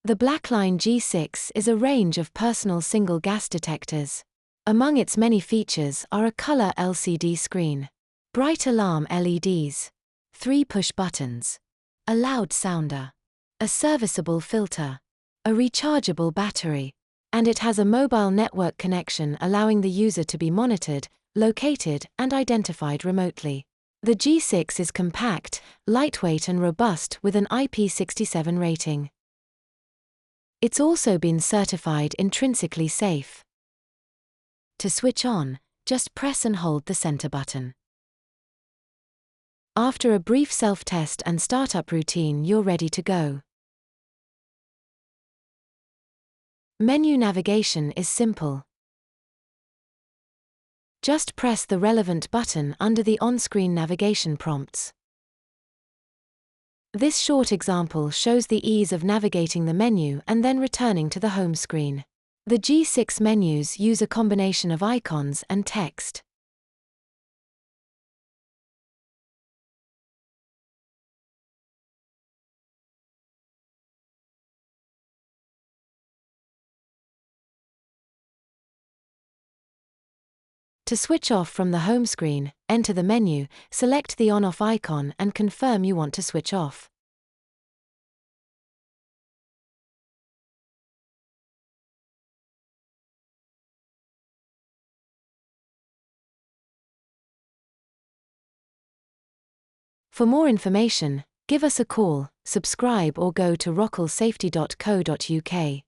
The Blackline G6 is a range of personal single gas detectors. Among its many features are a color LCD screen, bright alarm LEDs, 3 push buttons, a loud sounder, a serviceable filter, a rechargeable battery, and it has a mobile network connection allowing the user to be monitored, located, and identified remotely. The G6 is compact, lightweight and robust with an IP67 rating. It's also been certified intrinsically safe. To switch on, just press and hold the center button. After a brief self-test and startup routine, you're ready to go. Menu navigation is simple. Just press the relevant button under the on-screen navigation prompts. This short example shows the ease of navigating the menu and then returning to the home screen. The G6 menus use a combination of icons and text. To switch off from the home screen, enter the menu, select the on-off icon and confirm you want to switch off. For more information, give us a call, subscribe or go to rockallsafety.co.uk.